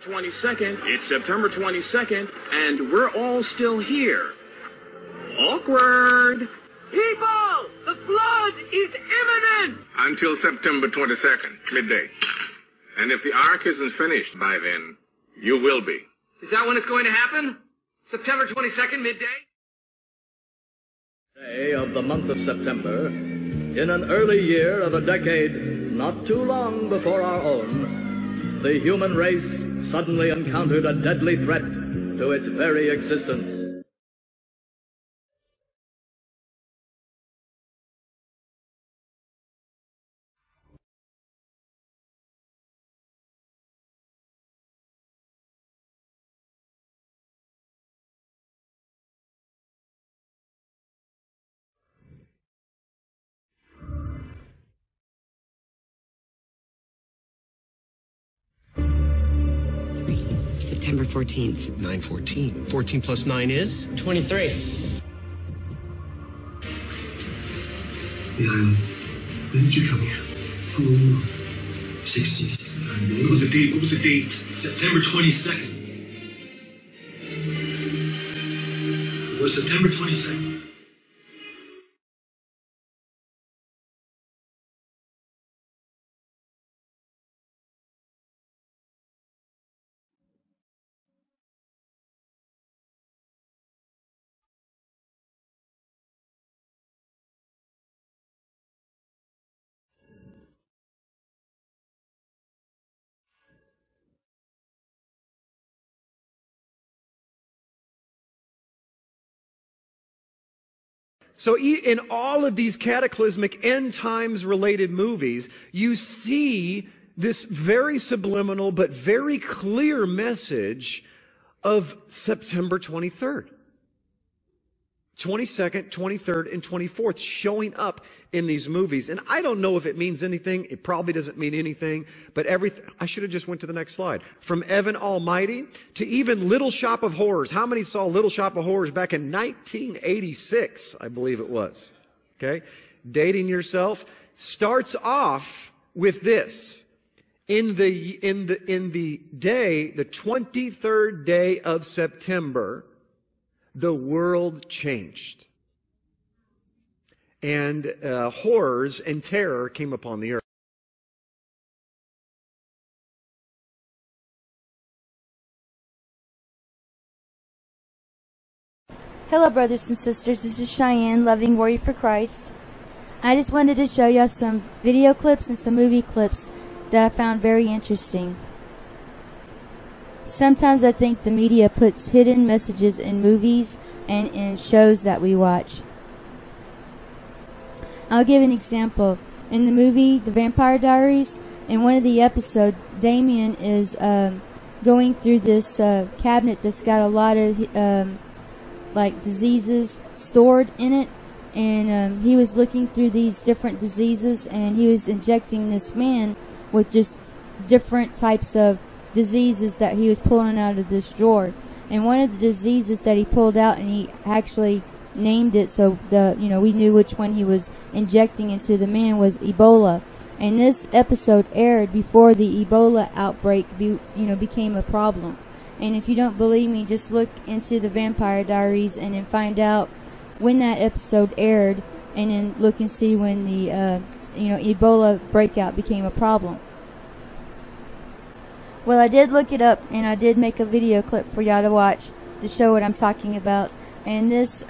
22nd. It's September 22nd, and we're all still here. Awkward. People, the flood is imminent! Until September 22nd, midday. And if the ark isn't finished by then, you will be. Is that when it's going to happen? September 22nd, midday? Day of the month of September, in an early year of a decade not too long before our own, the human race suddenly encountered a deadly threat to its very existence. September 14th. 9/14. 14 plus 9 is? 23. The island. When did you come here? Oh, 60s. What was the date? What was the date? September 22nd. It was September 22nd. So in all of these cataclysmic end times related movies, you see this very subliminal but very clear message of September 23rd. 22nd, 23rd, and 24th showing up in these movies. And I don't know if it means anything. It probably doesn't mean anything. But I should have just went to the next slide. From Evan Almighty to even Little Shop of Horrors. How many saw Little Shop of Horrors back in 1986, I believe it was? Okay? Dating yourself starts off with this. In the day, the 23rd day of September, the world changed. And horrors and terror came upon the earth. Hello, brothers and sisters. This is Cheyenne, Loving Warrior for Christ. I just wanted to show you some video clips and some movie clips that I found very interesting. Sometimes I think the media puts hidden messages in movies and in shows that we watch. I'll give an example. In the movie The Vampire Diaries, in one of the episodes, Damien is going through this cabinet that's got a lot of like diseases stored in it, and he was looking through these different diseases, and he was injecting this man with just different types of diseases that he was pulling out of this drawer. And one of the diseases that he pulled out, and he actually named it so we knew which one he was injecting into the man, was Ebola. And this episode aired before the Ebola outbreak became a problem. And if you don't believe me, just look into the Vampire Diaries and then find out when that episode aired, and then look and see when the Ebola breakout became a problem. Well, I did look it up, and I did make a video clip for y'all to watch to show what I'm talking about. And this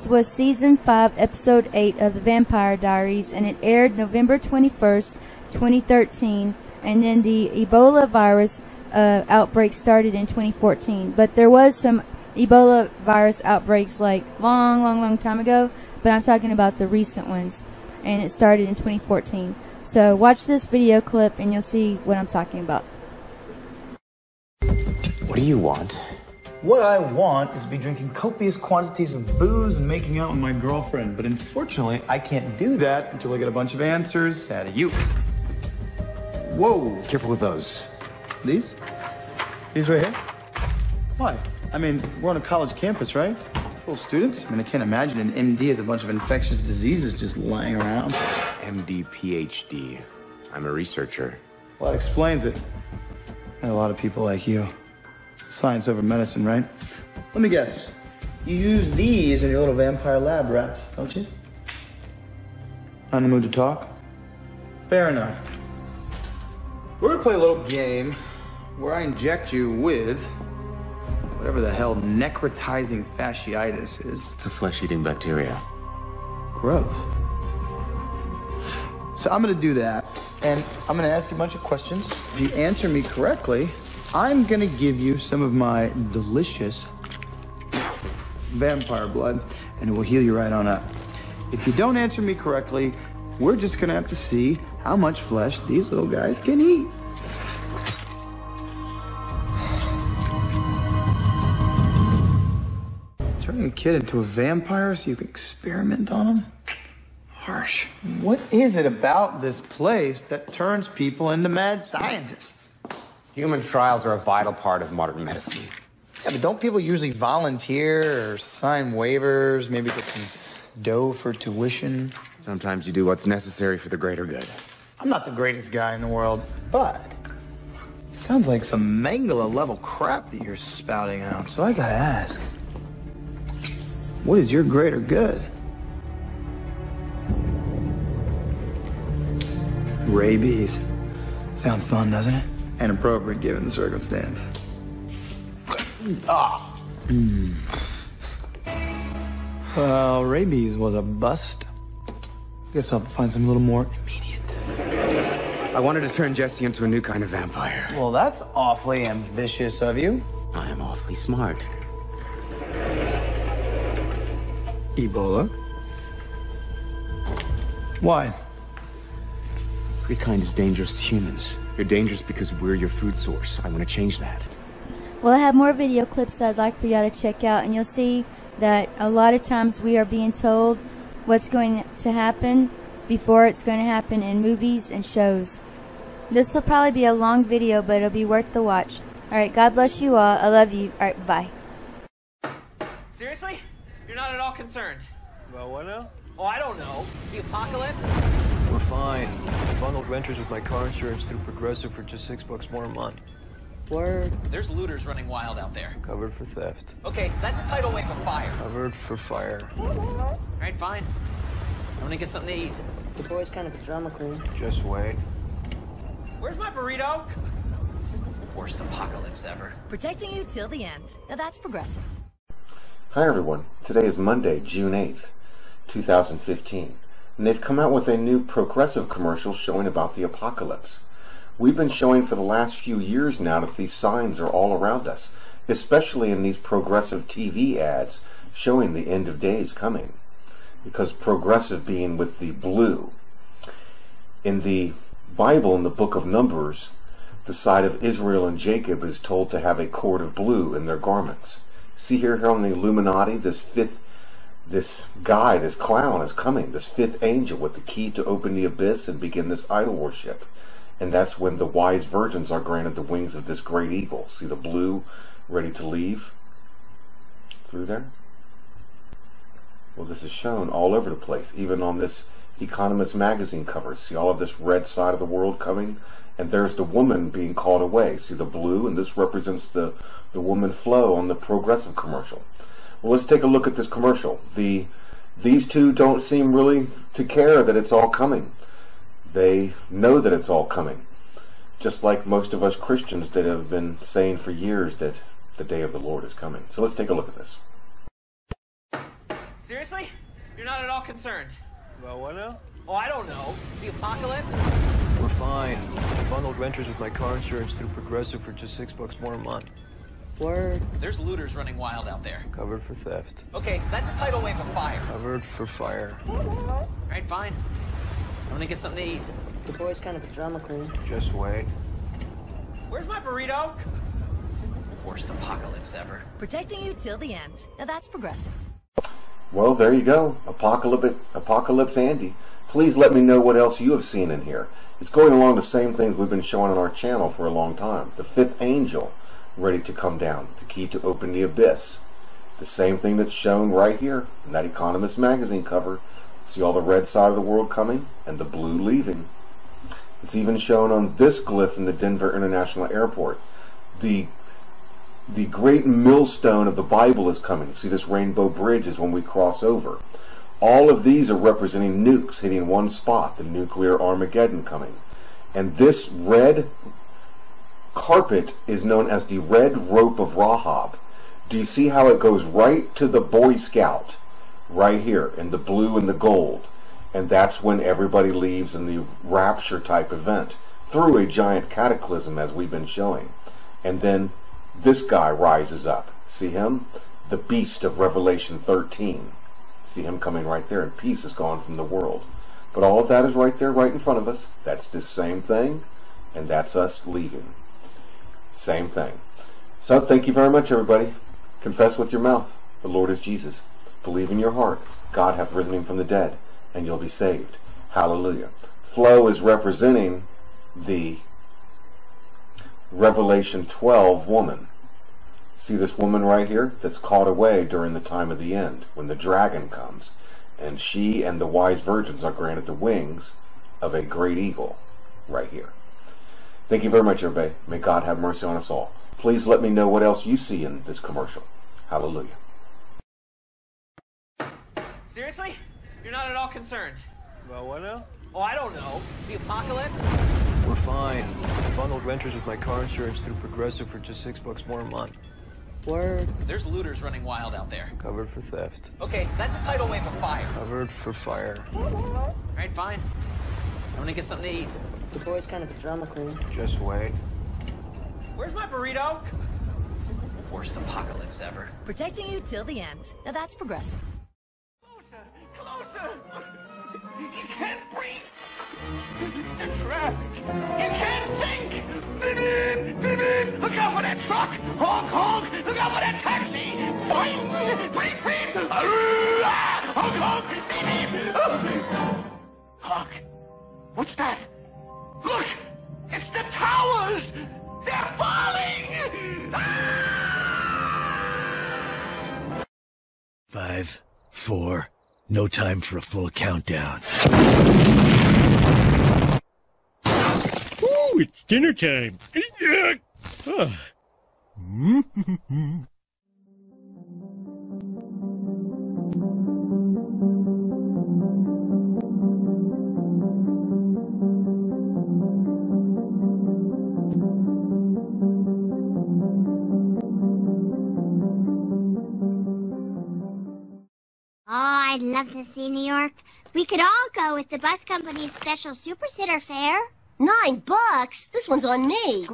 was Season 5, Episode 8 of The Vampire Diaries, and it aired November 21st, 2013. And then the Ebola virus outbreak started in 2014. But there was some Ebola virus outbreaks like long time ago, but I'm talking about the recent ones. And it started in 2014. So watch this video clip and you'll see what I'm talking about. What do you want? What I want is to be drinking copious quantities of booze and making out with my girlfriend. But unfortunately, I can't do that until I get a bunch of answers out of you. Whoa. Careful with those. These? These right here? Why? I mean, we're on a college campus, right? Full students. I mean, I can't imagine an MD has a bunch of infectious diseases just lying around. MD, PhD. I'm a researcher. Well, that explains it. Got a lot of people like you. Science over medicine, right? Let me guess. You use these in your little vampire lab rats, don't you? On the mood to talk? Fair enough. We're gonna play a little game where I inject you with whatever the hell necrotizing fasciitis is. It's a flesh-eating bacteria. Gross. So I'm gonna do that, and I'm gonna ask you a bunch of questions. If you answer me correctly, I'm gonna give you some of my delicious vampire blood, and it will heal you right on up. If you don't answer me correctly, we're just gonna have to see how much flesh these little guys can eat. Turning a kid into a vampire so you can experiment on him? Harsh. What is it about this place that turns people into mad scientists? Human trials are a vital part of modern medicine. Yeah, but don't people usually volunteer or sign waivers, maybe get some dough for tuition? Sometimes you do what's necessary for the greater good. I'm not the greatest guy in the world, but it sounds like some Mangala level crap that you're spouting out. So I gotta ask, what is your greater good? Rabies. Sounds fun, doesn't it? And appropriate given the circumstance. Ah. Well, rabies was a bust. Guess I'll find some a little more immediate. I wanted to turn Jesse into a new kind of vampire. Well, that's awfully ambitious of you. I am awfully smart. Ebola? Why? Your kind is dangerous to humans. You're dangerous because we're your food source. I want to change that. Well, I have more video clips I'd like for y'all to check out, and you'll see that a lot of times we are being told what's going to happen before it's going to happen in movies and shows. This will probably be a long video, but it'll be worth the watch. Alright, God bless you all. I love you. Alright, bye. Seriously? You're not at all concerned? About what now? Oh, I don't know. The apocalypse? We're fine. Bundled renters with my car insurance through Progressive for just $6 more a month. Word. There's looters running wild out there. Covered for theft. Okay, that's a tidal wave of fire. Covered for fire. Alright, fine. I'm gonna get something to eat. The boy's kind of a drama queen. Just wait. Where's my burrito? Worst apocalypse ever. Protecting you till the end. Now that's Progressive. Hi everyone. Today is Monday, June 8th, 2015. And they've come out with a new Progressive commercial showing about the apocalypse. We've been showing for the last few years now that these signs are all around us, especially in these Progressive TV ads showing the end of days coming. Because Progressive being with the blue. In the Bible, in the book of Numbers, the side of Israel and Jacob is told to have a cord of blue in their garments. See here on the Illuminati, this guy, this clown is coming, this fifth angel with the key to open the abyss and begin this idol worship. And that's when the wise virgins are granted the wings of this great eagle. See the blue ready to leave through there? Well, this is shown all over the place, even on this Economist magazine cover. See all of this red side of the world coming? And there's the woman being called away. See the blue? And this represents the woman Flo on the Progressive commercial. Well, let's take a look at this commercial. These two don't seem really to care that it's all coming. They know that it's all coming. Just like most of us Christians that have been saying for years that the day of the Lord is coming. So let's take a look at this. Seriously? You're not at all concerned? About what now? Oh, I don't know. The apocalypse? We're fine. Bundled renters with my car insurance through Progressive for just $6 more a month. Word. There's looters running wild out there. Covered for theft. Okay, that's a tidal wave of fire. Covered for fire. Alright, fine. I'm gonna get something to eat. The boy's kind of a drama queen. Just wait. Where's my burrito? Worst apocalypse ever. Protecting you till the end. Now that's Progressive. Well, there you go. Apocalypse Andy. Please let me know what else you have seen in here. It's going along the same things we've been showing on our channel for a long time. The fifth angel ready to come down. The key to open the abyss. The same thing that's shown right here in that Economist magazine cover. See all the red side of the world coming and the blue leaving. It's even shown on this glyph in the Denver International Airport. The great millstone of the Bible is coming. See, this rainbow bridge is when we cross over. All of these are representing nukes hitting one spot, the nuclear Armageddon coming. And this red carpet is known as the red rope of Rahab. Do you see how it goes right to the Boy Scout? Right here, in the blue and the gold. And that's when everybody leaves in the rapture type event, through a giant cataclysm as we've been showing. And then this guy rises up. See him? The beast of Revelation 13. See him coming right there, and peace is gone from the world. But all of that is right there, right in front of us. That's the same thing, and that's us leaving. Same thing. So thank you very much, everybody. Confess with your mouth, the Lord is Jesus. Believe in your heart, God hath risen him from the dead, and you'll be saved. Hallelujah. Flo is representing the Revelation 12 woman. See this woman right here that's caught away during the time of the end, when the dragon comes, and she and the wise virgins are granted the wings of a great eagle right here. Thank you very much, everybody. May God have mercy on us all. Please let me know what else you see in this commercial. Hallelujah. Seriously? You're not at all concerned? Well, what now? Oh, I don't know. The apocalypse? We're fine. Bundled renters with my car insurance through Progressive for just $6 more a month. Word. There's looters running wild out there. Covered for theft. Okay, that's a tidal wave of fire. Covered for fire. All right, fine. I'm gonna get something to eat. The boy's kind of a drama queen. Just wait. Where's my burrito? Worst apocalypse ever. Protecting you till the end. Now that's Progressive. Closer! You can't breathe! The traffic! You can't think! Beep, beep, beep, beep. Look out for that truck! Honk, honk! Look out for that taxi! Boing! Beep, beep! Honk, honk! Beep, beep! Honk! What's that? Look! It's the towers! They're falling! 5, 4, no time for a full countdown. Ooh, it's dinner time. Oh, I'd love to see New York. We could all go with the bus company's special Super Sitter fare. $9? This one's on me.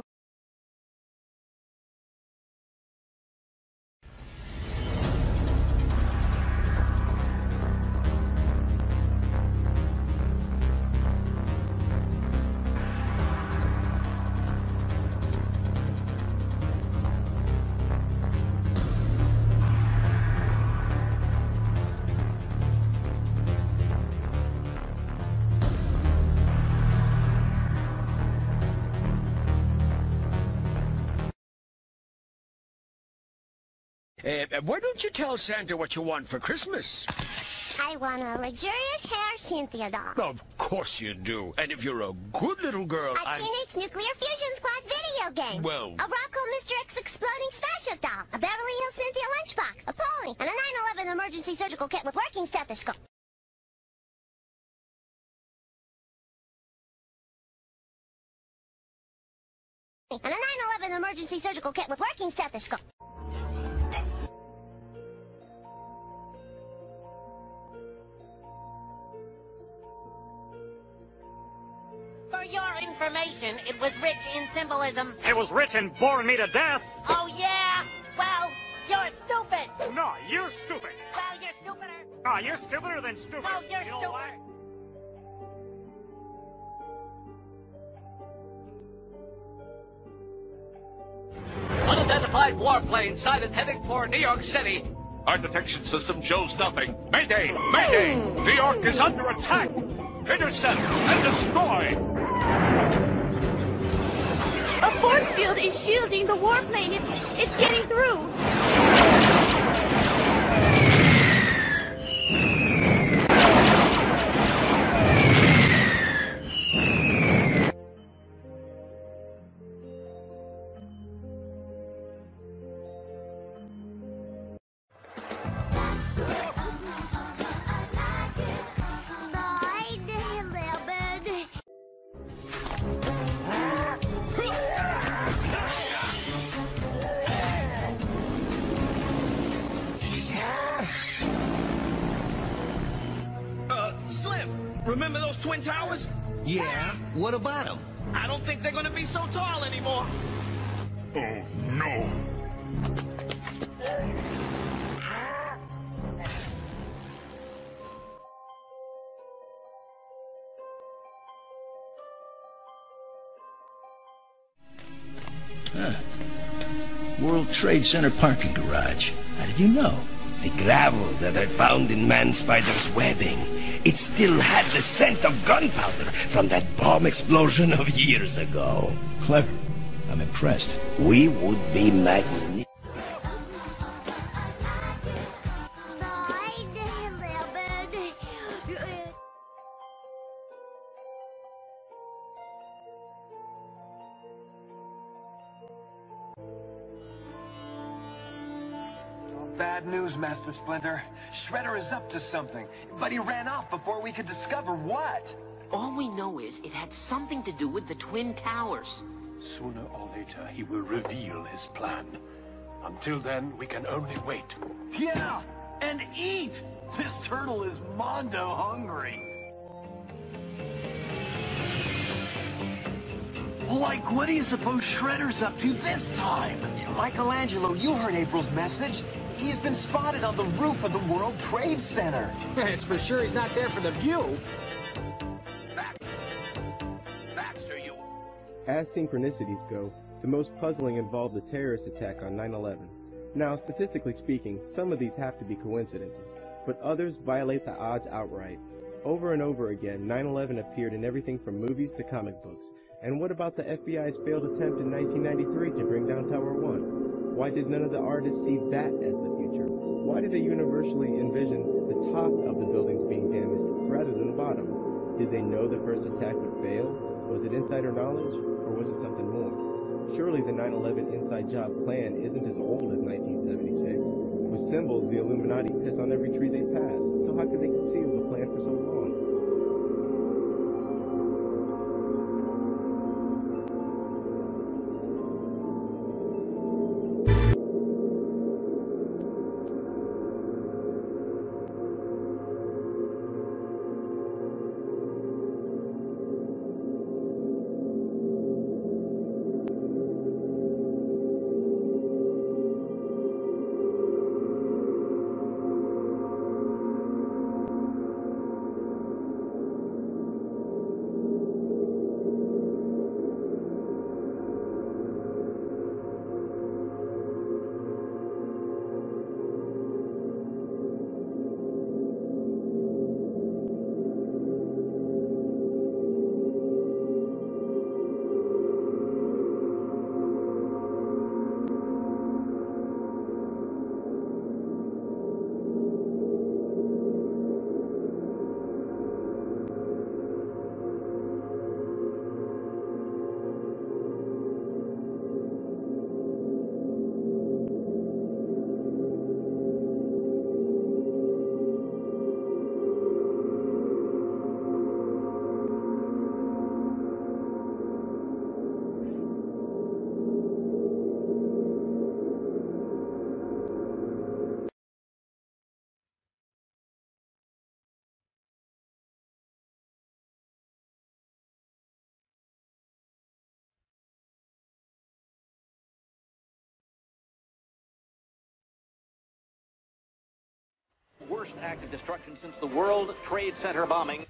Why don't you tell Santa what you want for Christmas? I want a luxurious hair Cynthia doll. Of course you do. And if you're a good little girl, A Teenage Nuclear Fusion Squad video game. Well... A Rocco Mr. X Exploding Smash Up doll. A Beverly Hills Cynthia lunchbox. A pony. And a 9/11 emergency surgical kit with working stethoscope. And a 9/11 emergency surgical kit with working stethoscope. For your information, it was rich in symbolism. It was rich in boring me to death. Oh, yeah? Well, you're stupid. No, you're stupid. Well, you're stupider. No, you're stupider than stupid. No, you're You know stupid. why? Unidentified warplane sighted heading for New York City. Our detection system shows nothing. Mayday! Mayday! New York is under attack! Intercept and destroy! A force field is shielding the warplane. It's getting through. Remember those twin towers? Yeah, what about them? I don't think they're gonna be so tall anymore. Oh, no. Huh. World Trade Center parking garage. How did you know? The gravel that I found in Man-Spider's webbing, it still had the scent of gunpowder from that bomb explosion of years ago. Clever. I'm impressed. We would be magnificent. Bad news, Master Splinter. Shredder is up to something, but he ran off before we could discover what. All we know is it had something to do with the Twin Towers. Sooner or later, he will reveal his plan. Until then, we can only wait. Yeah, and eat! This turtle is mondo hungry. Like, what do you suppose Shredder's up to this time? Michelangelo, you heard April's message. He's been spotted on the roof of the World Trade Center. It's for sure he's not there for the view. Baxter, you... As synchronicities go, the most puzzling involved the terrorist attack on 9/11. Now, statistically speaking, some of these have to be coincidences, but others violate the odds outright. Over and over again, 9/11 appeared in everything from movies to comic books. And what about the FBI's failed attempt in 1993 to bring down Tower 1? Why did none of the artists see that as the future? Why did they universally envision the top of the buildings being damaged rather than the bottom? Did they know the first attack would fail? Was it insider knowledge, or was it something more? Surely the 9/11 inside job plan isn't as old as 1976. With symbols, the Illuminati piss on every tree they pass, so how could they conceal the plan for so long? Worst act of destruction since the World Trade Center bombing.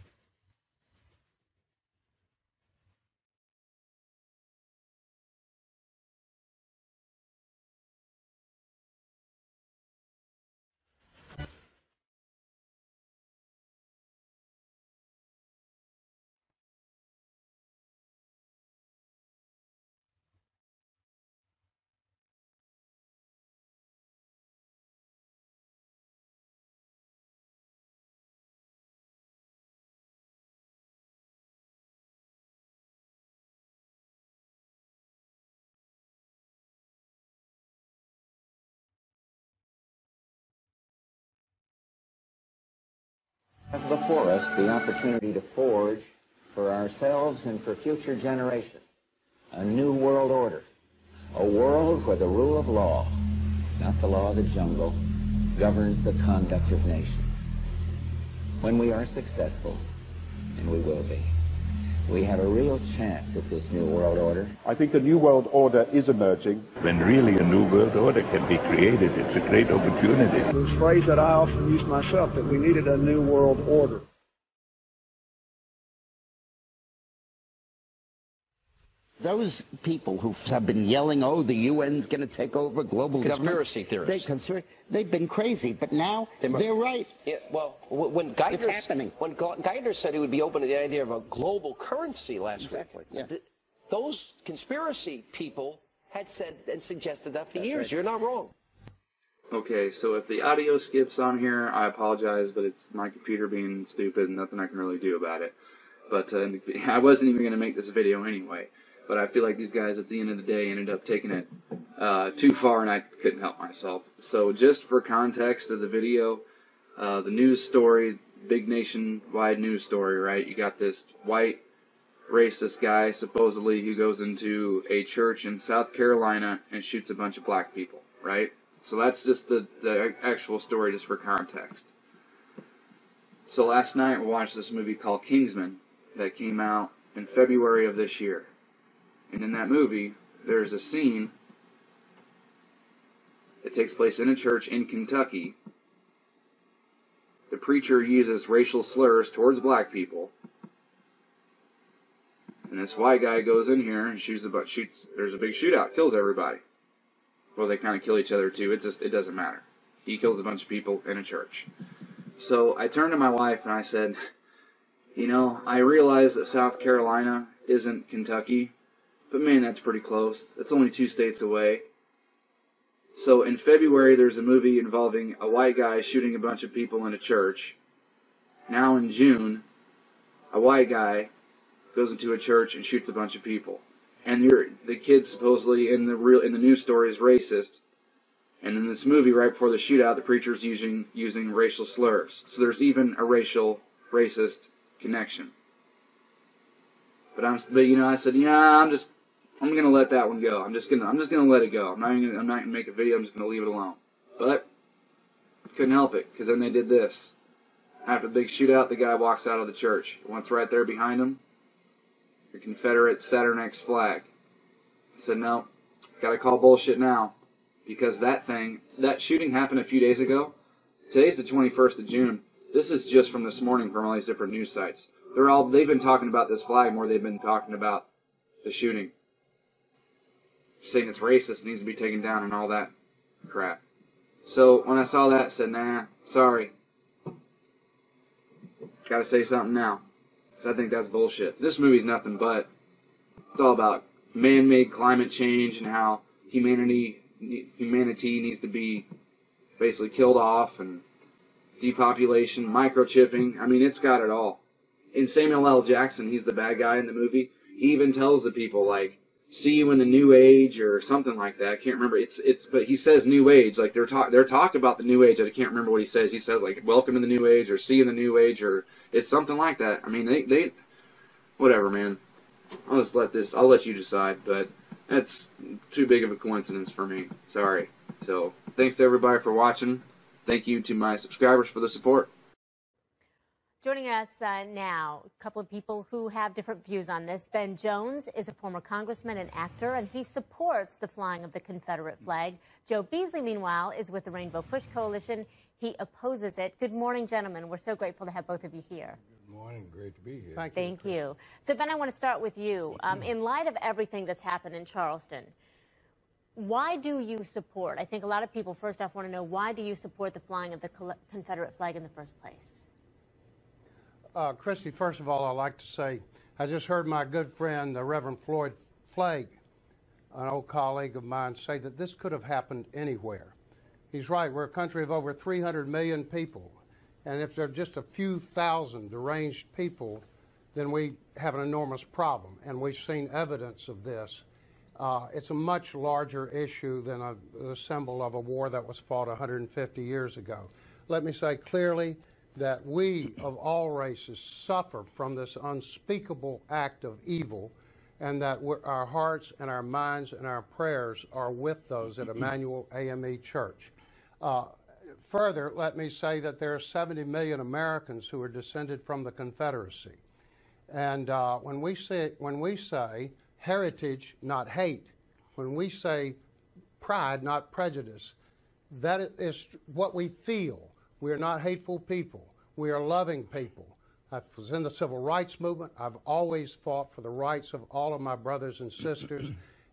Have before us the opportunity to forge for ourselves and for future generations a new world order, a world where the rule of law, not the law of the jungle, governs the conduct of nations. When we are successful, and we will be. We have a real chance at this new world order. I think the new world order is emerging. When really a new world order can be created, it's a great opportunity. This phrase that I often use myself, that we needed a new world order. Those people who have been yelling, oh, the UN's going to take over global conspiracy government. theorists. They've been crazy, but now they're right. Yeah, well, when Geithner, it's happening. When Geithner said he would be open to the idea of a global currency last week, yeah. Those conspiracy people had said and suggested that for years. Right. You're not wrong. Okay, so if the audio skips on here, I apologize, but it's my computer being stupid and nothing I can really do about it. But I wasn't even going to make this video anyway. But I feel like these guys at the end of the day ended up taking it too far, and I couldn't help myself. So just for context of the video, the news story, big nationwide news story, right? You got this white racist guy, supposedly, who goes into a church in South Carolina and shoots a bunch of black people, right? So that's just the actual story, just for context. So last night we watched this movie called Kingsman that came out in February of this year. And in that movie, there's a scene that takes place in a church in Kentucky. The preacher uses racial slurs towards black people. And this white guy goes in here and shoots, there's a big shootout, kills everybody. Well, they kind of kill each other too, it doesn't matter. He kills a bunch of people in a church. So I turned to my wife and I said, you know, I realize that South Carolina isn't Kentucky, but man, that's pretty close. That's only 2 states away. So in February, there's a movie involving a white guy shooting a bunch of people in a church. Now in June, a white guy goes into a church and shoots a bunch of people. And the kid supposedly in the news story is racist. And in this movie, right before the shootout, the preacher's using racial slurs. So there's even a racist connection. But you know, I said, yeah, I'm gonna let that one go. I'm just gonna let it go. I'm not gonna make a video. I'm just gonna leave it alone. But couldn't help it, because then they did this. After the big shootout, the guy walks out of the church. What's right there behind him? The Confederate Saturn X flag. I said, no, gotta call bullshit now, because that shooting happened a few days ago. Today's the 21st of June. This is just from this morning from all these different news sites. They've been talking about this flag more than they've been talking about the shooting. Saying it's racist, needs to be taken down and all that crap. So when I saw that, I said, nah, sorry. Gotta say something now. So I think that's bullshit. This movie's nothing but, it's all about man-made climate change and how humanity needs to be basically killed off, and depopulation, microchipping. I mean, it's got it all. In Samuel L. Jackson, he's the bad guy in the movie. He even tells the people, like, see you in the new age or something like that. I can't remember. But he says new age. Like they're talk about the new age. I can't remember what he says. He says like welcome to the new age or see you in the new age, or it's something like that. I mean, they whatever, man. I'll let you decide, but that's too big of a coincidence for me. Sorry. So thanks to everybody for watching. Thank you to my subscribers for the support. Joining us now, a couple of people who have different views on this. Ben Jones is a former congressman and actor, and he supports the flying of the Confederate flag. Joe Beasley, meanwhile, is with the Rainbow Push Coalition. He opposes it. Good morning, gentlemen. We're so grateful to have both of you here. Good morning. Great to be here. Thank you. So, Ben, I want to start with you. In light of everything that's happened in Charleston, why do you support? I think a lot of people, first off, want to know, why do you support the flying of the Confederate flag in the first place? Christy, first of all, I'd like to say, I just heard my good friend, the Reverend Floyd Flake, an old colleague of mine, say that this could have happened anywhere. He's right. We're a country of over 300 million people. And if there are just a few thousand deranged people, then we have an enormous problem. And we've seen evidence of this. It's a much larger issue than the symbol of a war that was fought 150 years ago. Let me say clearly that we of all races suffer from this unspeakable act of evil, and that our hearts and our minds and our prayers are with those at Emmanuel AME Church. Further, let me say that there are 70 million Americans who are descended from the Confederacy. And when we say heritage, not hate, when we say pride, not prejudice, that is what we feel. We are not hateful people. We are loving people. I was in the civil rights movement. I've always fought for the rights of all of my brothers and sisters,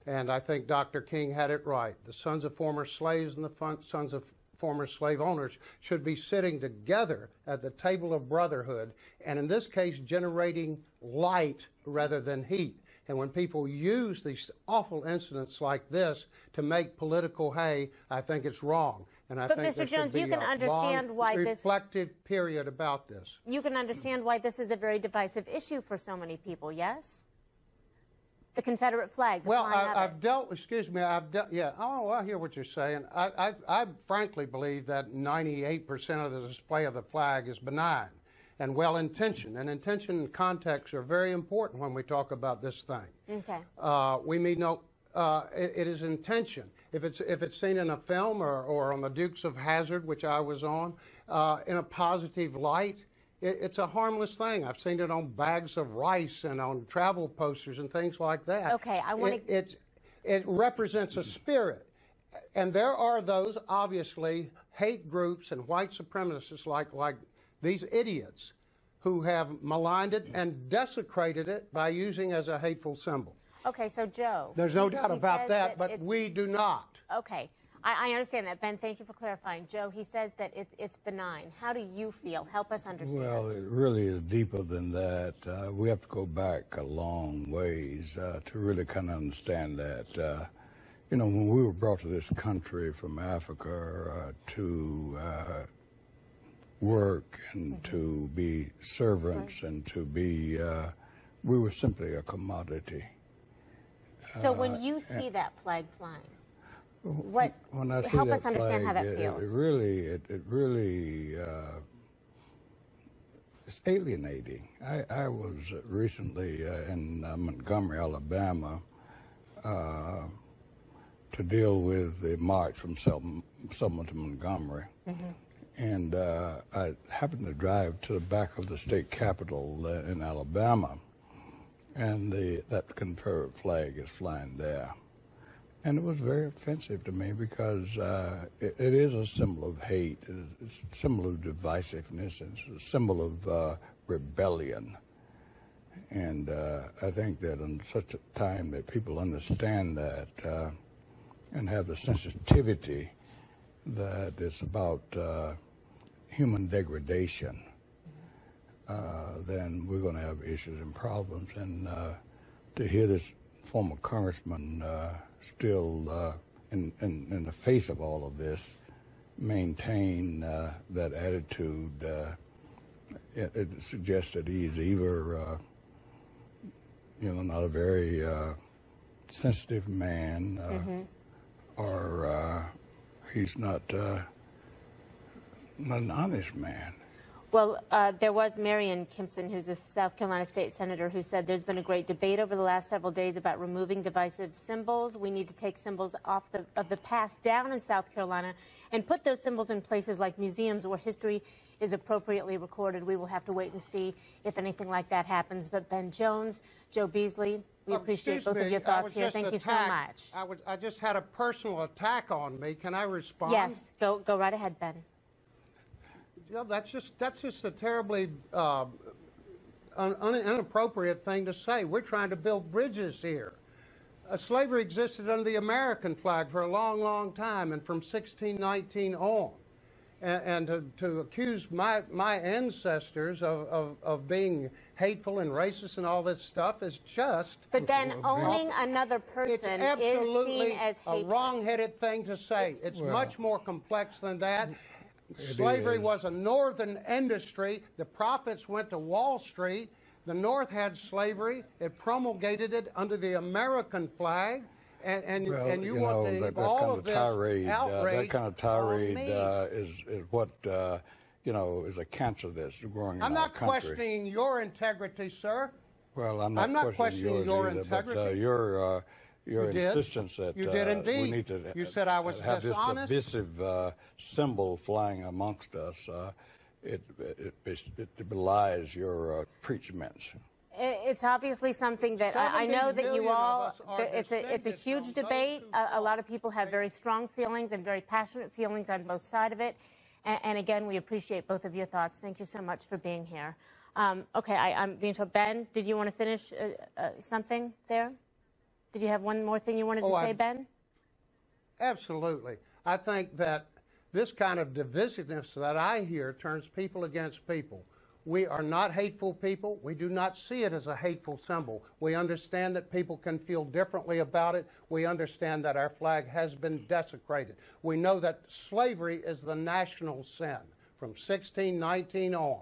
and I think Dr. King had it right. The sons of former slaves and the sons of former slave owners should be sitting together at the table of brotherhood, and in this case, generating light rather than heat. And when people use these awful incidents like this to make political hay, I think it's wrong. And I think Mr. there Jones, should you be can a understand long, why reflective period about this. You can understand why this is a very divisive issue for so many people, yes? The Confederate flag. Well, I've dealt, excuse me, yeah, oh, I hear what you're saying. I frankly believe that 98% of the display of the flag is benign and well-intentioned. And intention and context are very important when we talk about this thing. Okay. We mean no, it is intention. If it's seen in a film or on the Dukes of Hazzard, which I was on, in a positive light, it's a harmless thing. I've seen it on bags of rice and on travel posters and things like that. Okay, I want to... It represents a spirit. And there are those, obviously, hate groups and white supremacists like these idiots who have maligned it and desecrated it by using it as a hateful symbol. Okay, so Joe... There's no doubt about that, but we do not. Okay. I understand that. Ben, thank you for clarifying. Joe, he says that it's benign. How do you feel? Help us understand. Well, it really is deeper than that. We have to go back a long ways to really kind of understand that. You know, when we were brought to this country from Africa to work and to be servants and to be, we were simply a commodity. So when you see that flag flying, when I see help that us understand flag, how that feels. It really it's alienating. I was recently in Montgomery, Alabama, to deal with the march from Selma to Montgomery. And I happened to drive to the back of the state capitol in Alabama, and that Confederate flag is flying there. And it was very offensive to me because it is a symbol of hate, it's a symbol of divisiveness, it's a symbol of rebellion. And I think that in such a time that people understand that and have the sensitivity that it's about human degradation, then we're going to have issues and problems. And to hear this former congressman still, in the face of all of this, maintain that attitude, it suggests that he's either, you know, not a very sensitive man, or he's not an honest man. Well, there was Marion Kimpson, who's a South Carolina state senator, who said there's been a great debate over the last several days about removing divisive symbols. We need to take symbols of the past down in South Carolina and put those symbols in places like museums where history is appropriately recorded. We will have to wait and see if anything like that happens. But Ben Jones, Joe Beasley, we appreciate both of your thoughts here. Thank you so much. I just had a personal attack on me. Can I respond? Yes, go right ahead, Ben. Yeah, that's just a terribly inappropriate thing to say. We're trying to build bridges here. Slavery existed under the American flag for a long, long time, and from 1619 on. And to accuse my ancestors of being hateful and racist and all this stuff is just... But then owning another person is absolutely seen as a wrong-headed thing to say. It's much more complex than that. Slavery was a northern industry. The profits went to Wall Street. The North had slavery. It promulgated it under the American flag. And you want to leave all of this outrage. That kind of tirade is what, you know, is a cancer that's growing in our country. I'm not questioning your integrity, sir. Well, I'm not questioning your either, integrity. But your insistence that you did indeed. we need to you said I was have dishonest. this divisive symbol flying amongst us, it belies your preachments. It's obviously something that I know that you all, it's a huge debate. A lot of people have very strong feelings and very passionate feelings on both sides of it. And again, we appreciate both of your thoughts. Thank you so much for being here. Okay, I'm being told, Ben, did you want to finish something there? Did you have one more thing you wanted to say, Ben? Absolutely. I think that this kind of divisiveness that I hear turns people against people. We are not hateful people. We do not see it as a hateful symbol. We understand that people can feel differently about it. We understand that our flag has been desecrated. We know that slavery is the national sin from 1619 on,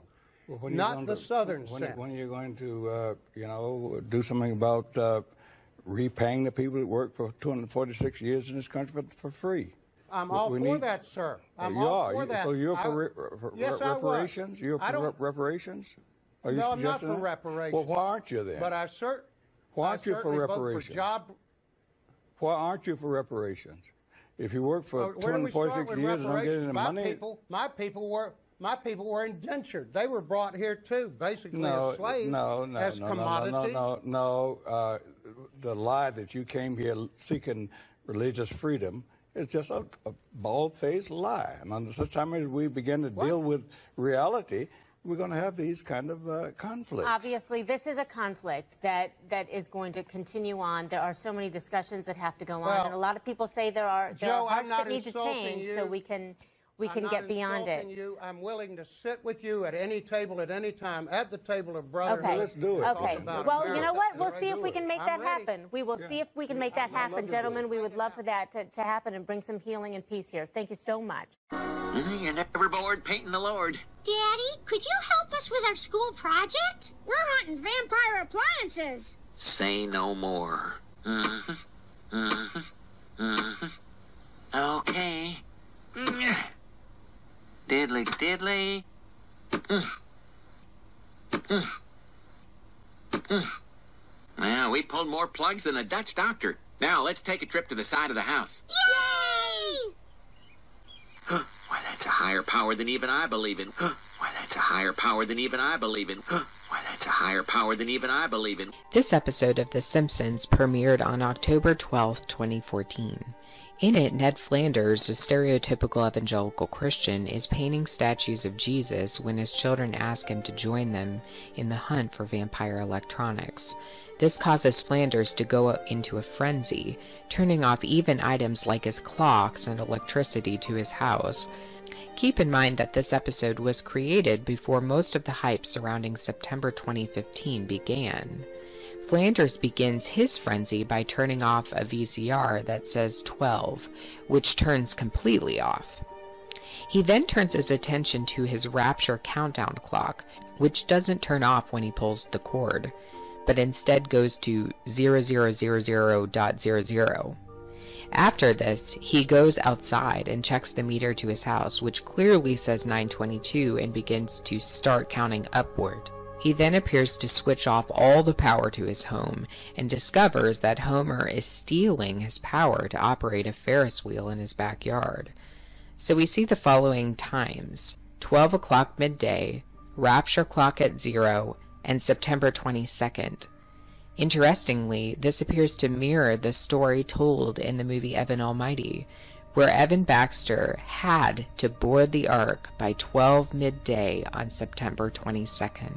not the Southern sin. When are you going to, do something about repaying the people that worked for 246 years in this country for free? I'm all for that, sir. I'm all for that. So you're for reparations? You're for reparations? No, I'm not for reparations. Well, why aren't you then? But why aren't you for reparations? Why aren't you for reparations? If you work for 246 years and don't get any money, my people were indentured. They were brought here too, basically as slaves, as commodity. No. The lie that you came here seeking religious freedom. It's just a bald-faced lie. And under such time as we begin to deal with reality, we're going to have these kind of conflicts. Obviously, this is a conflict that is going to continue on. There are so many discussions that have to go on. And a lot of people say there are hearts that need to change so we can get beyond it. I'm willing to sit with you at any table at any time, at the table of brotherhood. Okay. Let's do it. Okay. Well, you know what? We'll see if we can make that happen. We will see if we can make that happen. Gentlemen, we would love for that to happen and bring some healing and peace here. Thank you so much. You're never bored painting the Lord. Daddy, could you help us with our school project? We're hunting vampire appliances. Say no more. Okay. Diddly. Well, we pulled more plugs than a Dutch doctor. Now, let's take a trip to the side of the house. Yay! Why, that's a higher power than even I believe in. Why, that's a higher power than even I believe in. Why, that's a higher power than even I believe in. This episode of The Simpsons premiered on October 12, 2014. In it, Ned Flanders, a stereotypical evangelical Christian, is painting statues of Jesus when his children ask him to join them in the hunt for vampire electronics. This causes Flanders to go into a frenzy, turning off even items like his clocks and electricity to his house. Keep in mind that this episode was created before most of the hype surrounding September 2015 began. Flanders begins his frenzy by turning off a VCR that says 12, which turns completely off. He then turns his attention to his Rapture countdown clock, which doesn't turn off when he pulls the cord, but instead goes to 0000.00. After this, he goes outside and checks the meter to his house, which clearly says 9:22, and begins to start counting upward. He then appears to switch off all the power to his home and discovers that Homer is stealing his power to operate a Ferris wheel in his backyard. So we see the following times: 12 o'clock midday, Rapture clock at 0, and September 22nd. Interestingly, this appears to mirror the story told in the movie Evan Almighty, where Evan Baxter had to board the Ark by 12 midday on September 22nd.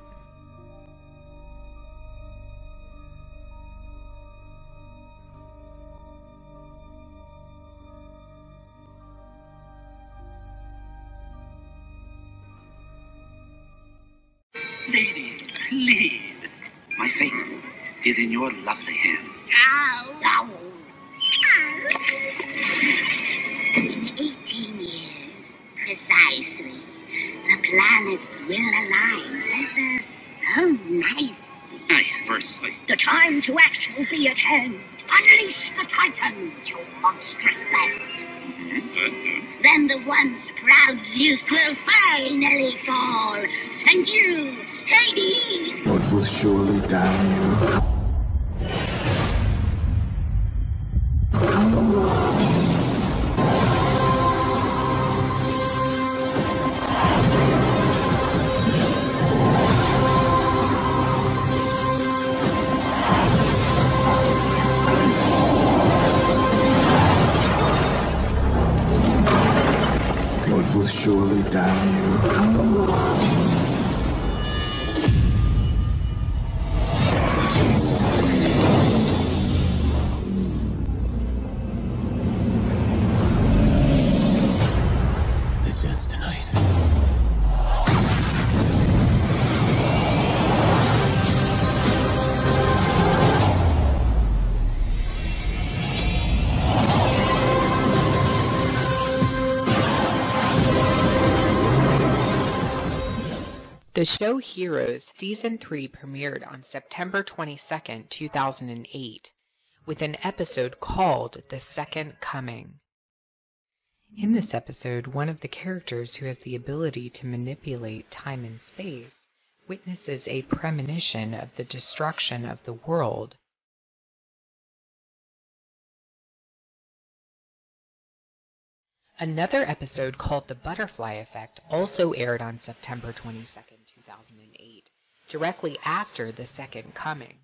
Lady, lead. My fate is in your lovely hands. Ow! Ow! In 18 years, precisely, the planets will align ever so nicely. Firstly, The time to act will be at hand. Unleash the Titans, you monstrous band. Then the once proud Zeus will finally fall, and you, Hades, What will surely damn you. The show Heroes Season 3 premiered on September 22, 2008, with an episode called The Second Coming. In this episode, one of the characters who has the ability to manipulate time and space witnesses a premonition of the destruction of the world. Another episode called The Butterfly Effect also aired on September 22, 2008, directly after The Second Coming,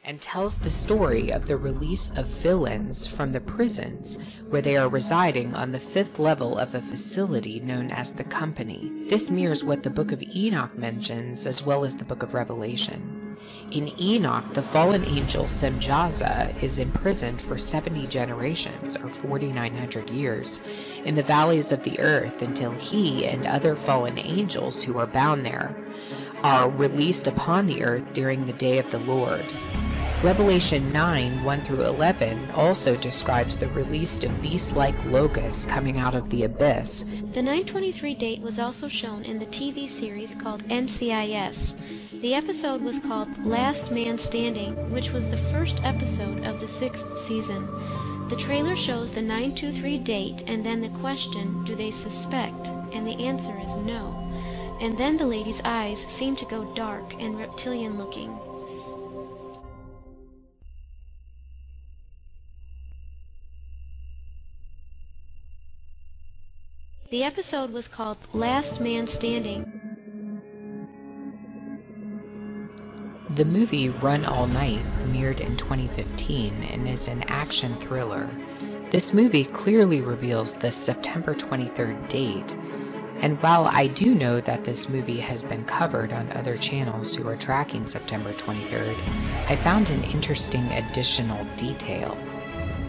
and tells the story of the release of villains from the prisons where they are residing on the 5th level of a facility known as the Company. This mirrors what the Book of Enoch mentions as well as the Book of Revelation. In Enoch, the fallen angel Semjaza is imprisoned for 70 generations, or 4,900 years, in the valleys of the earth until he and other fallen angels who are bound there are released upon the earth during the day of the Lord. Revelation 9, 1-11 also describes the release of beast-like locusts coming out of the abyss. The 9/23 date was also shown in the TV series called NCIS. The episode was called Last Man Standing, which was the first episode of the 6th season. The trailer shows the 9/23 date and then the question, do they suspect? And the answer is no. And then the lady's eyes seem to go dark and reptilian looking. The episode was called Last Man Standing. The movie Run All Night premiered in 2015 and is an action thriller. This movie clearly reveals the September 23rd date, and while I do know that this movie has been covered on other channels who are tracking September 23rd, I found an interesting additional detail.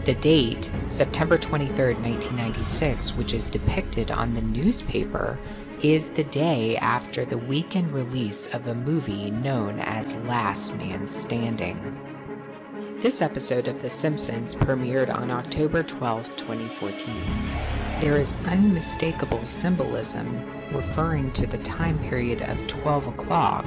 The date, September 23, 1996, which is depicted on the newspaper, is the day after the weekend release of a movie known as Last Man Standing. This episode of The Simpsons premiered on October 12, 2014. There is unmistakable symbolism referring to the time period of 12 o'clock,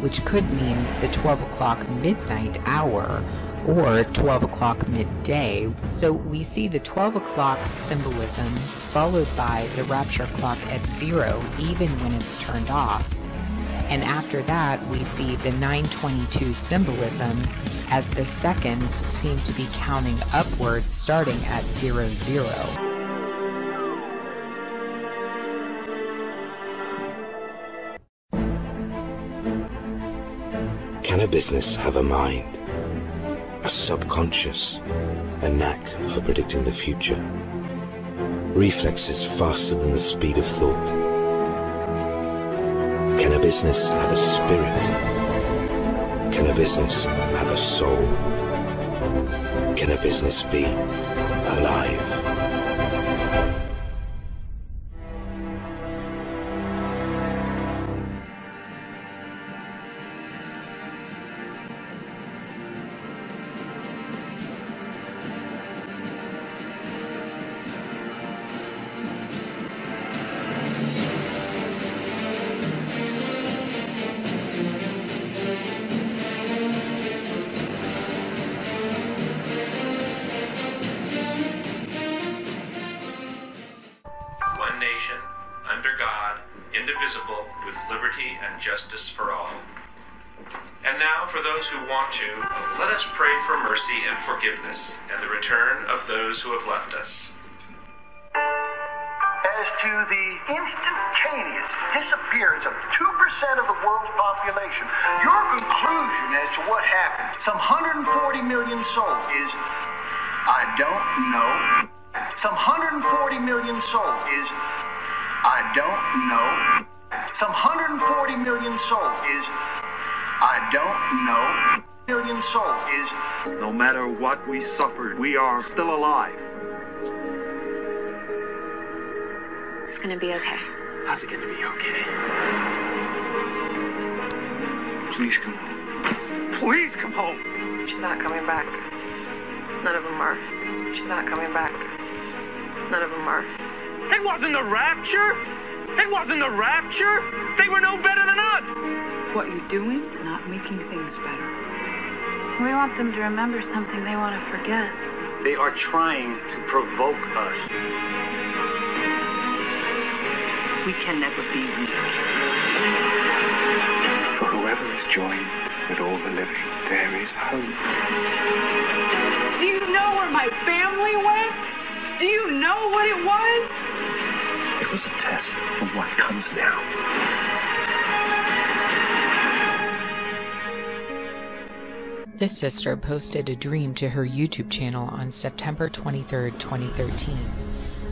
which could mean the 12 o'clock midnight hour, or 12 o'clock midday. So we see the 12 o'clock symbolism followed by the rapture clock at 0 even when it's turned off. And after that we see the 9:22 symbolism as the seconds seem to be counting upwards starting at 00. Can a business have a mind? A subconscious, a knack for predicting the future, reflexes faster than the speed of thought. Can a business have a spirit? Can a business have a soul? Can a business be alive? indivisible, with liberty and justice for all. And now, for those who want to, let us pray for mercy and forgiveness, and the return of those who have left us. As to the instantaneous disappearance of 2% of the world's population, your conclusion as to what happened, some 140 million souls, is, I don't know. Some 140 million souls is, I don't know. Some 140 million souls is, I don't know. Million souls is, no matter what we suffered, we are still alive. It's gonna be okay. How's it gonna be okay? Please come home. Please come home. She's not coming back. None of them are. She's not coming back. None of them are. It wasn't the rapture! It wasn't the rapture! They were no better than us! us! What you're doing is not making things better. We want them to remember something they want to forget. They are trying to provoke us. We can never be weak. For whoever is joined with all the living, there is hope. Do you know where my family went? Do you know what it was? It was a test for what comes now. This sister posted a dream to her YouTube channel on September 23, 2013.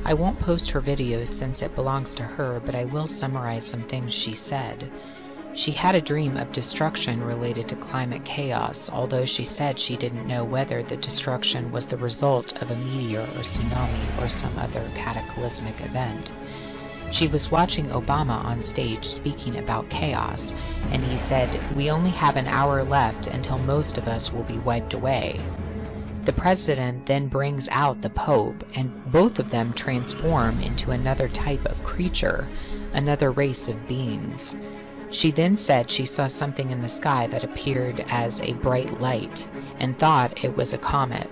I won't post her videos since it belongs to her, but I will summarize some things she said. She had a dream of destruction related to climate chaos, although she said she didn't know whether the destruction was the result of a meteor or tsunami or some other cataclysmic event. She was watching Obama on stage speaking about chaos, and he said, "We only have an hour left until most of us will be wiped away." The president then brings out the Pope, and both of them transform into another type of creature, another race of beings. She then said she saw something in the sky that appeared as a bright light, and thought it was a comet.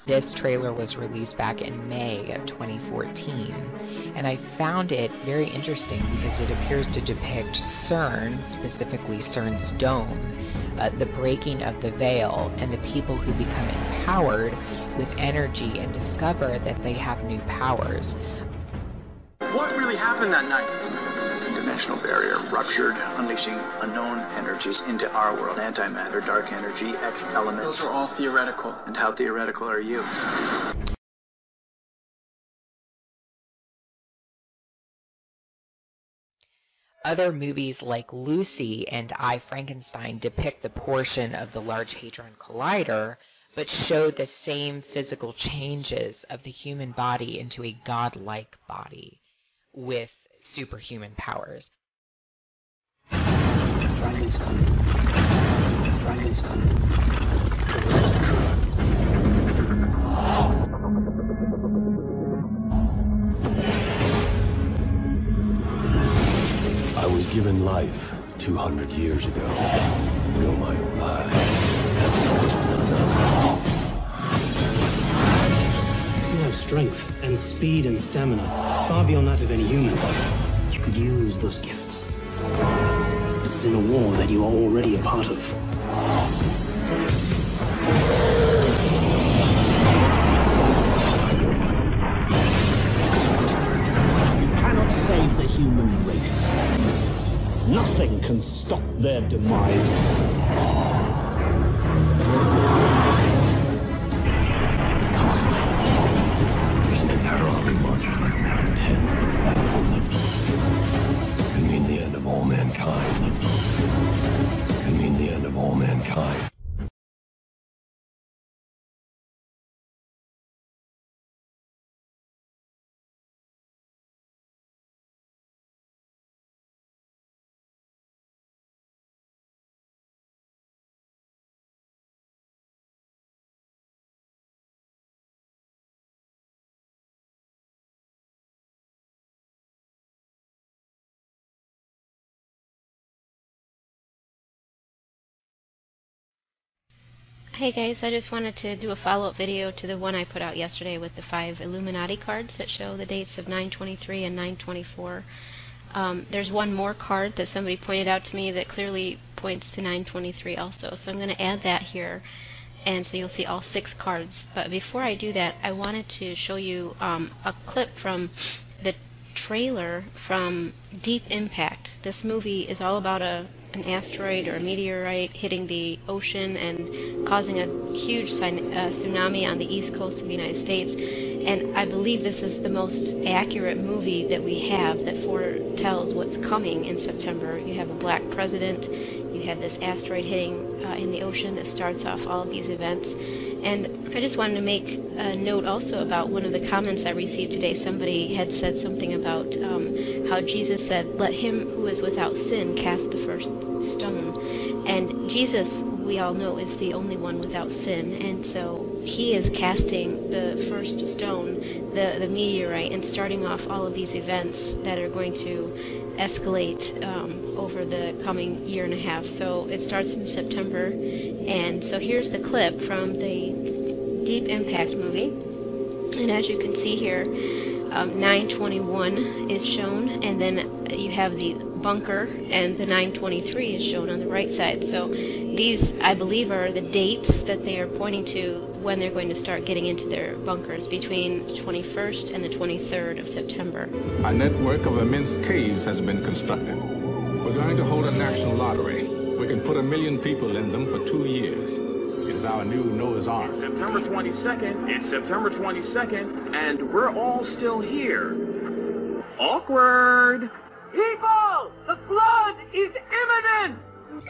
This trailer was released back in May of 2014, and I found it very interesting because it appears to depict CERN, specifically CERN's dome, the breaking of the veil, and the people who become empowered with energy and discover that they have new powers. What really happened that night? Dimensional barrier ruptured, unleashing unknown energies into our world. Antimatter, dark energy, X elements. Those are all theoretical. And how theoretical are you? Other movies like Lucy and I, Frankenstein depict the portion of the Large Hadron Collider, but show the same physical changes of the human body into a godlike body with superhuman powers. I was given life 200 years ago. Go my own life. You have strength and speed and stamina, far beyond that of any human. You could use those gifts in a war that you are already a part of. You cannot save the human race. Nothing can stop their demise. Tens of thousands of them. Could mean the end of all mankind. Could mean the end of all mankind. Hey guys, I just wanted to do a follow-up video to the one I put out yesterday with the 5 Illuminati cards that show the dates of 9/23 and 9/24. There's one more card that somebody pointed out to me that clearly points to 9/23 also, so I'm going to add that here, and so you'll see all 6 cards. But before I do that, I wanted to show you a clip from the trailer from Deep Impact. This movie is all about an asteroid or a meteorite hitting the ocean and causing a huge tsunami on the east coast of the United States. And I believe this is the most accurate movie that we have that foretells what's coming in September. You have a black president, you have this asteroid hitting in the ocean that starts off all of these events. And I just wanted to make a note also about one of the comments I received today. Somebody had said something about how Jesus said, "Let him who is without sin cast the first stone." And Jesus, we all know, is the only one without sin, and so he is casting the first stone, the meteorite, and starting off all of these events that are going to escalate over the coming year and a half. So it starts in September, and so here's the clip from the Deep Impact movie, and as you can see here, 921 is shown, and then you have the bunker, and the 923 is shown on the right side. So these, I believe, are the dates that they are pointing to when they're going to start getting into their bunkers, between the 21st and the 23rd of September. A network of immense caves has been constructed. We're going to hold a national lottery. We can put 1 million people in them for 2 years. It is our new Noah's Ark. It's September 22nd. It's September 22nd, and we're all still here. Awkward. People, the flood is imminent! This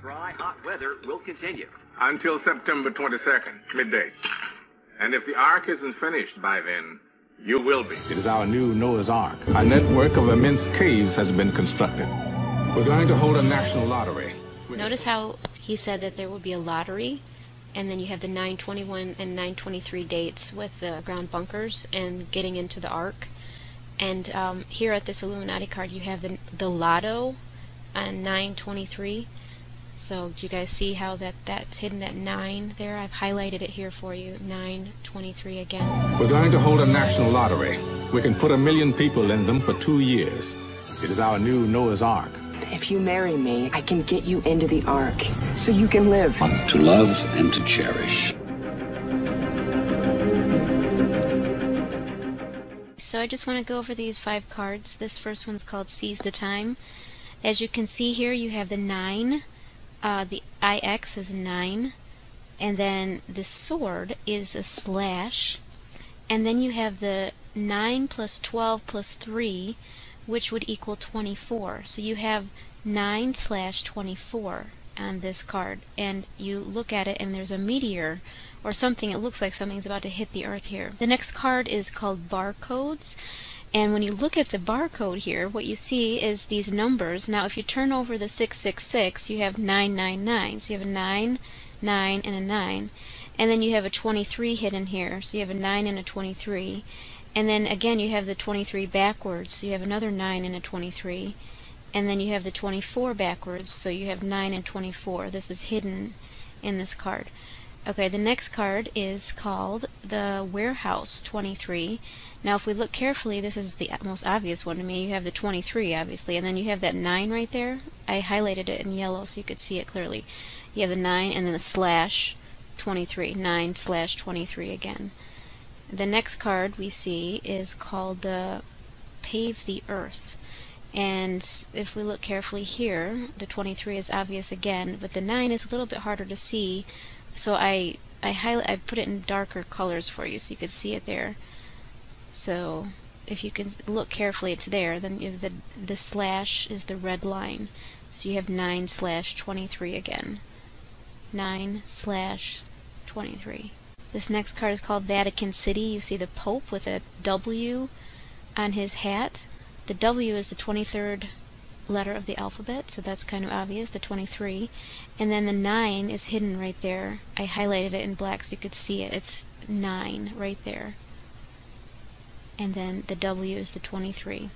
dry, hot weather will continue. Until September 22nd, midday. And if the Ark isn't finished by then, you will be. It is our new Noah's Ark. A network of immense caves has been constructed. We're going to hold a national lottery. Notice how he said that there will be a lottery, and then you have the 921 and 923 dates with the ground bunkers and getting into the Ark. And here at this Illuminati card, you have the lotto on 923. So do you guys see how that's hidden at 9 there? I've highlighted it here for you, 923 again. We're going to hold a national lottery. We can put 1 million people in them for 2 years. It is our new Noah's Ark. If you marry me, I can get you into the Ark, so you can live. To love and to cherish. So I just want to go over these 5 cards. This first one's called Seize the Time. As you can see here, you have the 9. The IX is 9. And then the sword is a slash. And then you have the 9 plus 12 plus 3, which would equal 24. So you have 9/24 on this card. And you look at it and there's a meteor or something. It looks like something's about to hit the earth here. The next card is called Barcodes. And when you look at the barcode here, what you see is these numbers. Now if you turn over the 666, you have 999. So you have a 9, 9, and a 9. And then you have a 23 hidden here. So you have a 9 and a 23. And then again you have the 23 backwards. So you have another 9 and a 23. And then you have the 24 backwards. So you have 9 and 24. This is hidden in this card. Okay, the next card is called the Warehouse 23. Now if we look carefully, this is the most obvious one to me. You have the 23 obviously, and then you have that 9 right there. I highlighted it in yellow so you could see it clearly. You have the 9 and then the slash 23, 9/23 again. The next card we see is called the Pave the Earth. And if we look carefully here, the 23 is obvious again, but the 9 is a little bit harder to see. So I put it in darker colors for you so you could see it there. So if you can look carefully, it's there. Then the slash is the red line. So you have 9/23 again. 9/23. This next card is called Vatican City. You see the Pope with a W on his hat. The W is the 23rd letter of the alphabet, so that's kind of obvious, the 23. And then the 9 is hidden right there. I highlighted it in black so you could see it. It's 9 right there. And then the W is the 23.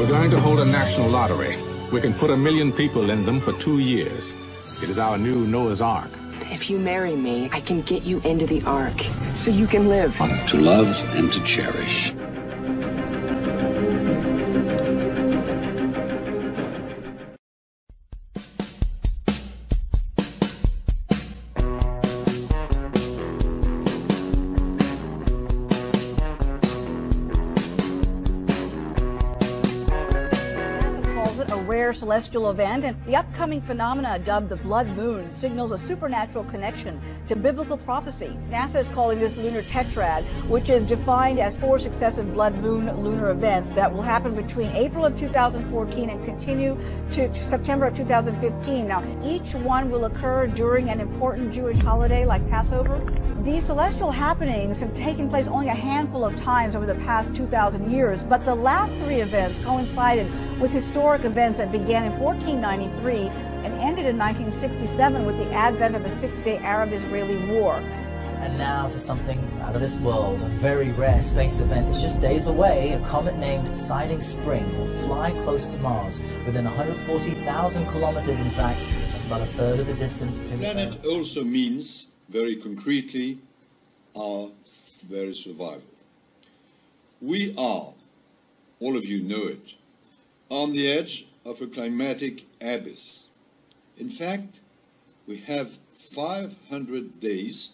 We're going to hold a national lottery. We can put 1 million people in them for 2 years. It is our new Noah's Ark. If you marry me, I can get you into the Ark, so you can live. To love and to cherish. Celestial event, and the upcoming phenomena dubbed the blood moon signals a supernatural connection to biblical prophecy. NASA is calling this lunar tetrad, which is defined as 4 successive blood moon lunar events that will happen between April of 2014 and continue to September of 2015. Now, each one will occur during an important Jewish holiday like Passover. These celestial happenings have taken place only a handful of times over the past 2,000 years, but the last 3 events coincided with historic events that began in 1493 and ended in 1967 with the advent of the 6-day Arab-Israeli War. And now to something out of this world. A very rare space event is just days away. A comet named Siding Spring will fly close to Mars, within 140,000 kilometers. In fact, that's about a third of the distance between the planet also means, very concretely, our very survival. We are, all of you know it, on the edge of a climatic abyss. In fact, we have 500 days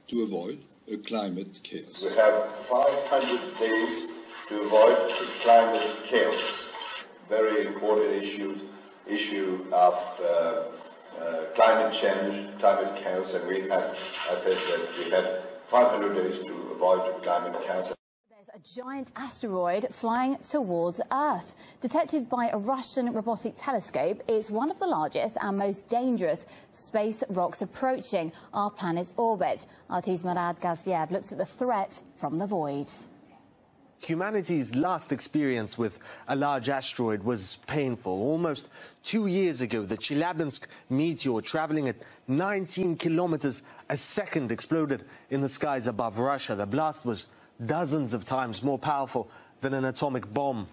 to avoid a climate chaos. We have 500 days to avoid a climate chaos. Very important issue of climate change, climate chaos, and we had, I said that we had 500 days to avoid climate chaos. A giant asteroid flying towards Earth. Detected by a Russian robotic telescope, it's one of the largest and most dangerous space rocks approaching our planet's orbit. RT's Murad Gaziev looks at the threat from the void. Humanity's last experience with a large asteroid was painful. Almost 2 years ago, the Chelyabinsk meteor, traveling at 19 kilometers a second, exploded in the skies above Russia. The blast was dozens of times more powerful than an atomic bomb.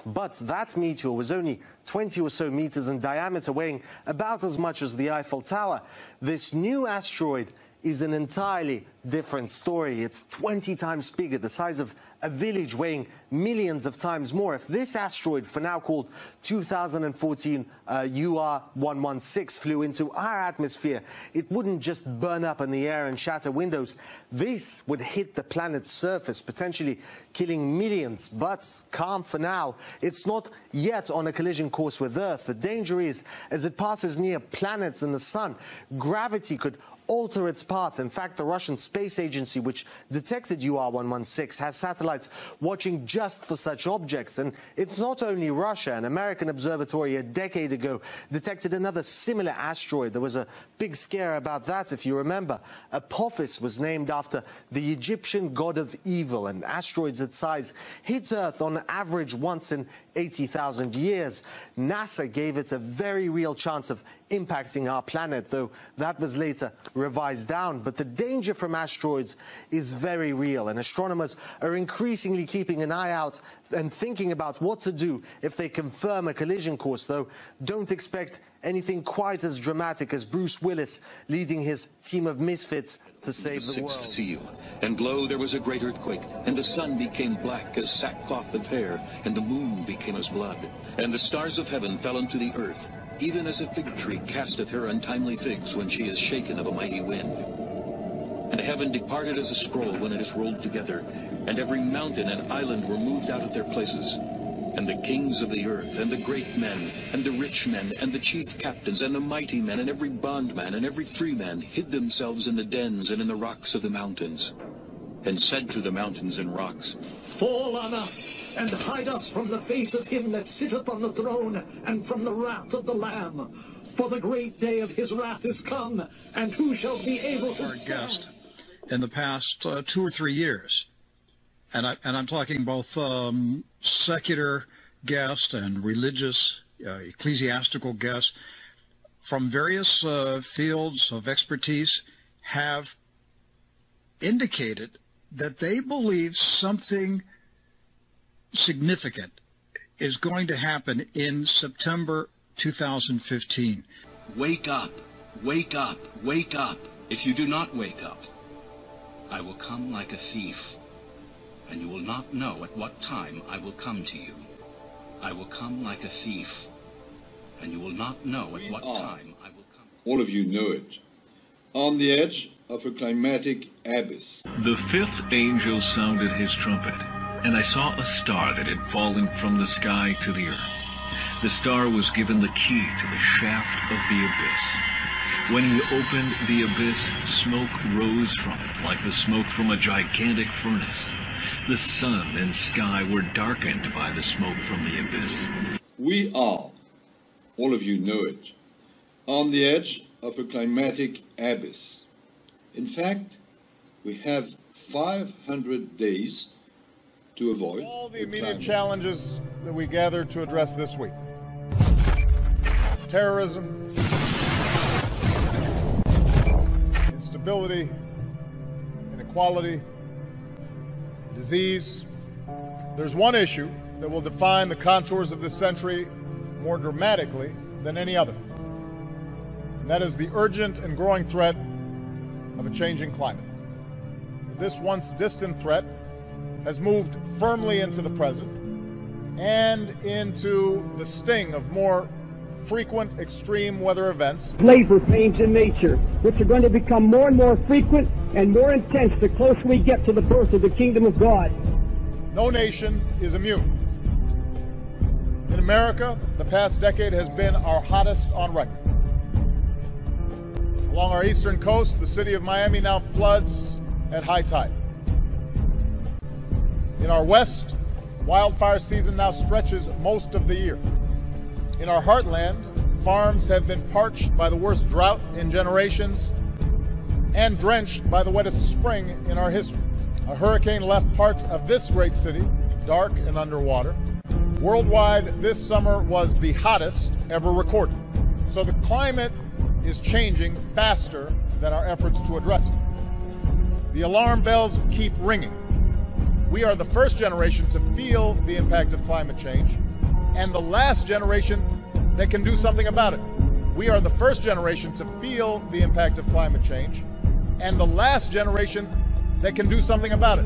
But that meteor was only 20 or so meters in diameter, weighing about as much as the Eiffel Tower. This new asteroid is an entirely different story. It's 20 times bigger, the size of a village, weighing millions of times more. If this asteroid, for now called 2014 UR-116, flew into our atmosphere, it wouldn't just burn up in the air and shatter windows. This would hit the planet's surface, potentially killing millions. But calm for now. It's not yet on a collision course with Earth. The danger is, as it passes near planets and the sun, gravity could alter its path. In fact, the Russian Space Agency, which detected UR-116, has satellites watching just for such objects. And it's not only Russia. An American observatory a decade ago detected another similar asteroid. There was a big scare about that, if you remember. Apophis was named after the Egyptian god of evil, and asteroids that size hit Earth on average once in 80,000 years. NASA gave it a very real chance of impacting our planet, though that was later revised down. But the danger from asteroids is very real, and astronomers are increasingly keeping an eye out and thinking about what to do if they confirm a collision course, though don't expect anything quite as dramatic as Bruce Willis leading his team of misfits to save the world. The sixth seal, and lo, there was a great earthquake, and the sun became black as sackcloth of hair, and the moon became as blood, and the stars of heaven fell unto the earth, even as a fig tree casteth her untimely figs when she is shaken of a mighty wind. And heaven departed as a scroll when it is rolled together, and every mountain and island were moved out of their places. And the kings of the earth, and the great men, and the rich men, and the chief captains, and the mighty men, and every bondman, and every free man, hid themselves in the dens and in the rocks of the mountains, and said to the mountains and rocks, Fall on us, and hide us from the face of him that sitteth on the throne, and from the wrath of the Lamb. For the great day of his wrath is come, and who shall be able to stand? In the past 2 or 3 years. And I'm talking both secular guests and religious, ecclesiastical guests. from various fields of expertise have indicated that they believe something significant is going to happen in September 2015. Wake up, wake up, wake up. If you do not wake up, I will come like a thief, and you will not know at what time I will come to you. I will come like a thief, and you will not know at what time I will come. All of you know it. On the edge of a climatic abyss. The fifth angel sounded his trumpet, and I saw a star that had fallen from the sky to the earth. The star was given the key to the shaft of the abyss. When he opened the abyss, smoke rose from it like the smoke from a gigantic furnace. The sun and sky were darkened by the smoke from the abyss. We are, all of you know it, on the edge of a climatic abyss. In fact, we have 500 days to avoid all the immediate challenges that we gathered to address this week. Terrorism, instability, inequality, disease. There's one issue that will define the contours of this century more dramatically than any other. And that is the urgent and growing threat of a changing climate. This once distant threat has moved firmly into the present and into the sting of more frequent extreme weather events. Labor pains in nature, which are going to become more and more frequent and more intense the closer we get to the birth of the kingdom of God. No nation is immune. In America, the past decade has been our hottest on record. Along our eastern coast, the city of Miami now floods at high tide. In our west, wildfire season now stretches most of the year. In our heartland, farms have been parched by the worst drought in generations and drenched by the wettest spring in our history. A hurricane left parts of this great city dark and underwater. Worldwide, this summer was the hottest ever recorded. So the climate is changing faster than our efforts to address it. The alarm bells keep ringing. We are the first generation to feel the impact of climate change and the last generation that can do something about it. We are the first generation to feel the impact of climate change and the last generation that can do something about it.